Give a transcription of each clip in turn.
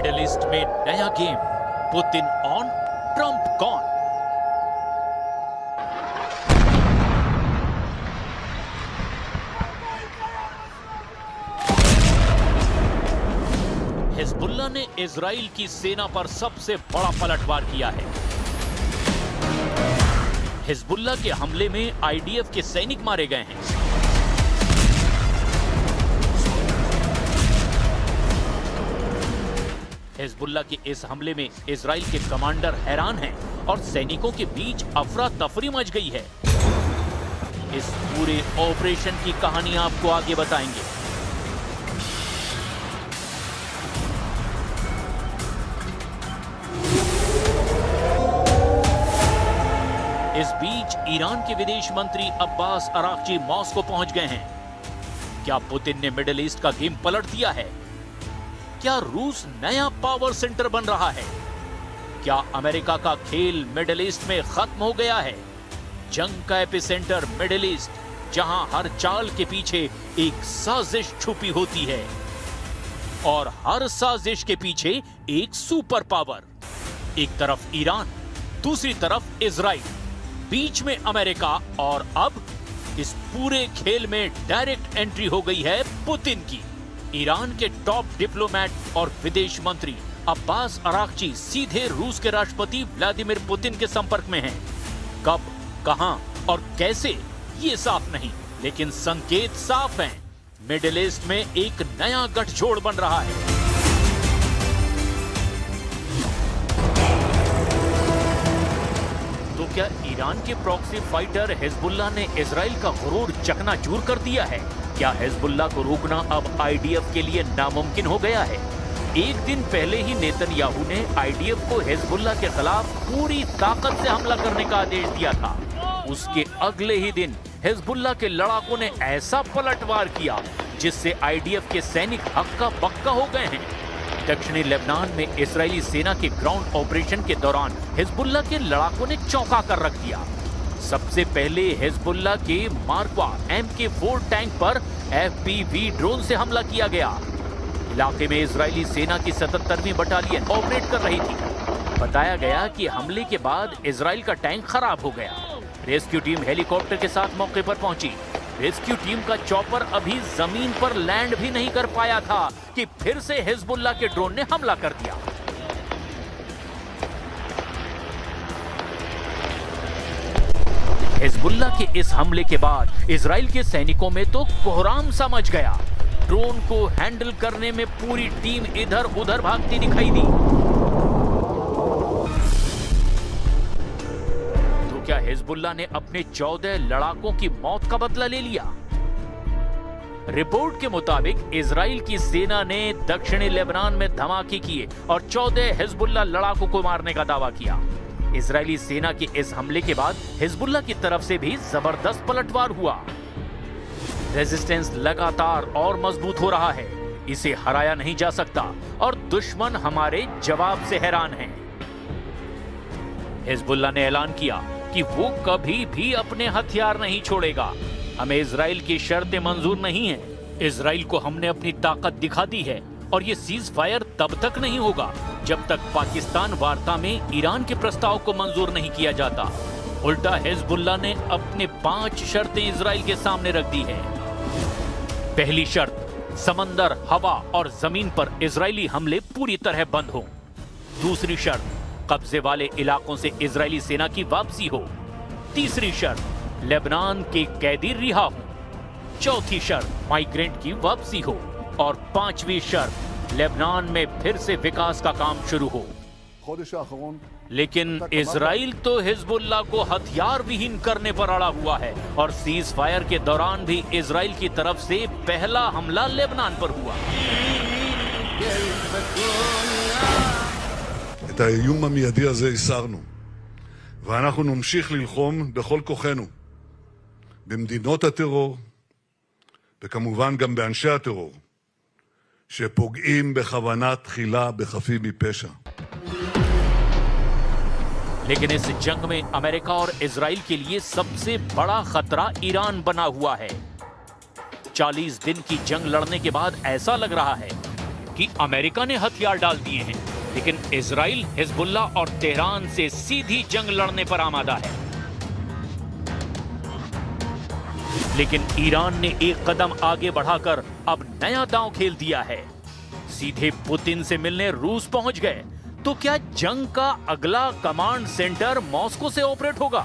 Middle east में नया game, Putin on Trump gone. Hezbollah ने इजराइल की सेना पर सबसे बड़ा पलटवार किया है। हिजबुल्लाह के हमले में आईडीएफ के सैनिक मारे गए हैं। हिजबुल्लाह के इस हमले में इजराइल के कमांडर हैरान हैं और सैनिकों के बीच अफरा तफरी मच गई है। इस पूरे ऑपरेशन की कहानी आपको आगे बताएंगे। इस बीच ईरान के विदेश मंत्री अब्बास अराक्ची मॉस्को पहुंच गए हैं। क्या पुतिन ने मिडिल ईस्ट का गेम पलट दिया है? क्या रूस नया पावर सेंटर बन रहा है? क्या अमेरिका का खेल मिडिल ईस्ट में खत्म हो गया है? जंग का एपिसेंटर मिडिल ईस्ट, जहां हर चाल के पीछे एक साजिश छुपी होती है और हर साजिश के पीछे एक सुपर पावर। एक तरफ ईरान, दूसरी तरफ इजराइल, बीच में अमेरिका और अब इस पूरे खेल में डायरेक्ट एंट्री हो गई है पुतिन की। ईरान के टॉप डिप्लोमेट और विदेश मंत्री अब्बास अराक्ची सीधे रूस के राष्ट्रपति व्लादिमीर पुतिन के संपर्क में हैं। कब, कहां और कैसे ये साफ नहीं, लेकिन संकेत साफ हैं। मिडिल ईस्ट में एक नया गठजोड़ बन रहा है। तो क्या ईरान के प्रॉक्सी फाइटर हिजबुल्लाह ने इजराइल का गुरूर चकनाचूर कर दिया है? क्या हिजबुल्लाह को रोकना अब आईडीएफ के लिए नामुमकिन हो गया है? एक दिन पहले ही नेतन्याहू ने आईडीएफ को हिजबुल्लाह के खिलाफ पूरी ताकत से हमला करने का आदेश दिया था। उसके अगले ही दिन हिजबुल्लाह के लड़ाकों ने ऐसा पलटवार किया जिससे आईडीएफ के सैनिक हक्का बक्का हो गए हैं। दक्षिणी लेबनान में इजरायली सेना के ग्राउंड ऑपरेशन के दौरान हिजबुल्लाह के लड़ाकों ने चौंका कर रख दिया। सबसे पहले हिजबुल्लाह के मार्कवा MK4 टैंक पर FPV ड्रोन से हमला किया गया। इलाके में इजरायली सेना की 77वीं बटालियन ऑपरेट कर रही थी। बताया गया कि हमले के बाद इजराइल का टैंक खराब हो गया। रेस्क्यू टीम हेलीकॉप्टर के साथ मौके पर पहुंची। रेस्क्यू टीम का चॉपर अभी जमीन पर लैंड भी नहीं कर पाया था कि फिर से हिजबुल्लाह के ड्रोन ने हमला कर दिया। हिजबुल्लाह के इस हमले के बाद इजराइल के सैनिकों में तो कोहराम सा मच गया। ड्रोन को हैंडल करने में पूरी टीम इधर उधर भागती दिखाई दी। तो क्या हिजबुल्लाह ने अपने 14 लड़ाकों की मौत का बदला ले लिया? रिपोर्ट के मुताबिक इजराइल की सेना ने दक्षिणी लेबनान में धमाके किए और 14 हिजबुल्लाह लड़ाकों को मारने का दावा किया। इजरायली सेना के इस हमले के बाद हिजबुल्लाह की तरफ से भी जबरदस्त पलटवार हुआ। रेजिस्टेंस लगातार और मजबूत हो रहा है। इसे हराया नहीं जा सकता और दुश्मन हमारे जवाब से हैरान हैं। हिजबुल्लाह ने ऐलान किया कि वो कभी भी अपने हथियार नहीं छोड़ेगा। हमें इजराइल की शर्तें मंजूर नहीं हैं। इजराइल को हमने अपनी ताकत दिखा दी है और ये सीज फायर तब तक नहीं होगा जब तक पाकिस्तान वार्ता में ईरान के प्रस्ताव को मंजूर नहीं किया जाता। उल्टा हिजबुल्लाह ने अपने 5 शर्तें इजराइल के सामने रख दी है। पहली शर्त, समंदर, हवा और जमीन पर इजरायली हमले पूरी तरह बंद हो। दूसरी शर्त, कब्जे वाले इलाकों से इजरायली सेना की वापसी हो। तीसरी शर्त, लेबनान के कैदी रिहा हो। चौथी शर्त, माइग्रेंट की वापसी हो और 5वीं शर्त, लेबनान में फिर से विकास का काम शुरू हो। लेकिन इजराइल तो हिजबुल्लाह को हथियार विहीन करने पर अड़ा हुआ है और सीज फायर के दौरान भी इजराइल की तरफ से पहला हमला लेबनान पर हुआ। את האיום המיידי הזה הסרנו, ואנחנו נמשיך ללחום בכל כוחנו במדינות הטרור וכמובן גם באנשי הטרור שפוגעים בכוונה תחילה בחפים מפשע. लेकिन इस जंग में अमेरिका और इजराइल के लिए सबसे बड़ा खतरा ईरान बना हुआ है। 40 दिन की जंग लड़ने के बाद ऐसा लग रहा है कि अमेरिका ने हथियार डाल दिए हैं, लेकिन इजराइल हिजबुल्ला और तेहरान से सीधी जंग लड़ने पर आमादा है। लेकिन ईरान ने एक कदम आगे बढ़ाकर अब नया दांव खेल दिया है। सीधे पुतिन से मिलने रूस पहुंच गए। तो क्या जंग का अगला कमांड सेंटर मॉस्को से ऑपरेट होगा?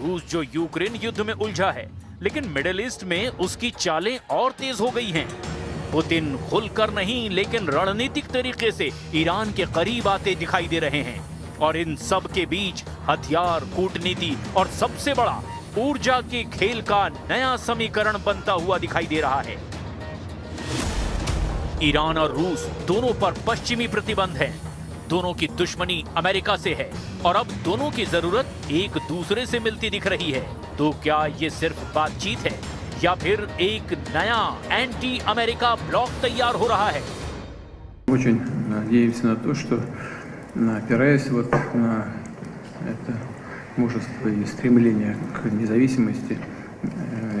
रूस जो यूक्रेन युद्ध में उलझा है, लेकिन मिडिल ईस्ट में उसकी चालें और तेज हो गई हैं। पुतिन खुलकर नहीं, लेकिन रणनीतिक तरीके से ईरान के करीब आते दिखाई दे रहे हैं। और इन सब के बीच हथियार, कूटनीति और सबसे बड़ा ऊर्जा के खेल का नया समीकरण बनता हुआ दिखाई दे रहा है। ईरान और रूस दोनों पर पश्चिमी प्रतिबंध है। दोनों की दुश्मनी अमेरिका से है और अब दोनों की जरूरत एक दूसरे से मिलती दिख रही है। तो क्या ये सिर्फ बातचीत है या फिर एक नया एंटी अमेरिका ब्लॉक तैयार हो रहा है? Очень надеемся на то, что, опираясь вот на это мужество и стремление к независимости,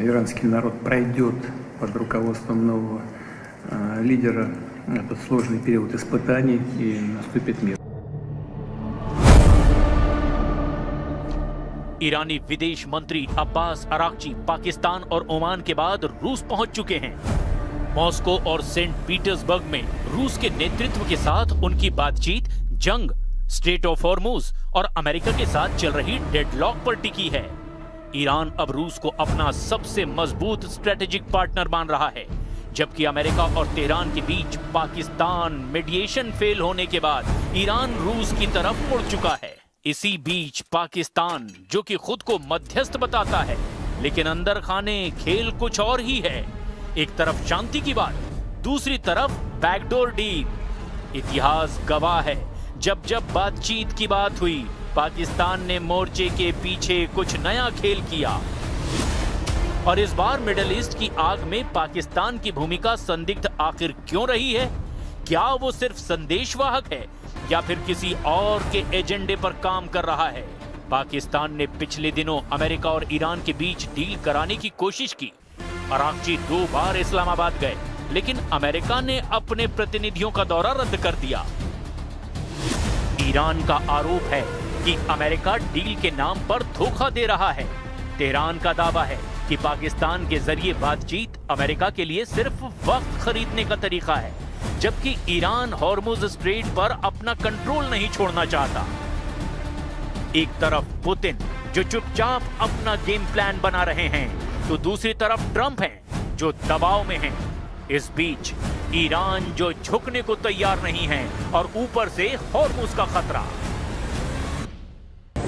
иранский народ пройдет под руководством нового лидера этот сложный период испытаний и наступит мир. ईरानी विदेश मंत्री अब्बास अराक्ची पाकिस्तान और ओमान के बाद रूस पहुंच चुके हैं। मॉस्को और सेंट पीटर्सबर्ग में रूस के नेतृत्व के साथ उनकी बातचीत जंग, स्ट्रेट ऑफ हॉर्मुज और अमेरिका के साथ चल रही डेडलॉक पर टिकी है। ईरान अब रूस को अपना सबसे मजबूत स्ट्रेटेजिक पार्टनर मान रहा है, जबकि अमेरिका और तेहरान के बीच पाकिस्तान मीडिएशन फेल होने के बाद ईरान रूस की तरफ मुड़ चुका है। इसी बीच पाकिस्तान, जो कि खुद को मध्यस्थ बताता है, लेकिन अंदर खाने खेल कुछ और ही है। एक तरफ शांति की बात, दूसरी तरफ बैकडोर डील। इतिहास गवाह है, जब जब बातचीत की बात हुई, पाकिस्तान ने मोर्चे के पीछे कुछ नया खेल किया। और इस बार मिडिल ईस्ट की आग में पाकिस्तान की भूमिका संदिग्ध आखिर क्यों रही है? क्या वो सिर्फ संदेशवाहक है या फिर किसी और के एजेंडे पर काम कर रहा है? पाकिस्तान ने पिछले दिनों अमेरिका और ईरान के बीच डील कराने की कोशिश की। अराक्ची 2 बार इस्लामाबाद गए, लेकिन अमेरिका ने अपने प्रतिनिधियों का दौरा रद्द कर दिया। ईरान का आरोप है कि अमेरिका डील के नाम पर धोखा दे रहा है। तेहरान का दावा है कि पाकिस्तान के जरिए बातचीत अमेरिका के लिए सिर्फ वक्त खरीदने का तरीका है, जबकि ईरान हॉर्मुज स्ट्रेट पर अपना कंट्रोल नहीं छोड़ना चाहता। एक तरफ पुतिन, जो चुपचाप अपना गेम प्लान बना रहे हैं, तो दूसरी तरफ ट्रंप हैं, जो दबाव में हैं। इस बीच ईरान, जो झुकने को तैयार नहीं है, और ऊपर से हॉर्मुज का खतरा।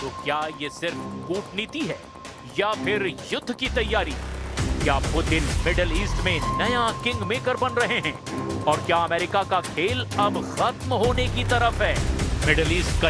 तो क्या ये सिर्फ कूटनीति है या फिर युद्ध की तैयारी? क्या पुतिन मिडिल ईस्ट में नया किंग मेकर बन रहे हैं? और क्या अमेरिका का खेल अब खत्म होने की तरफ है? मिडिल ईस्ट का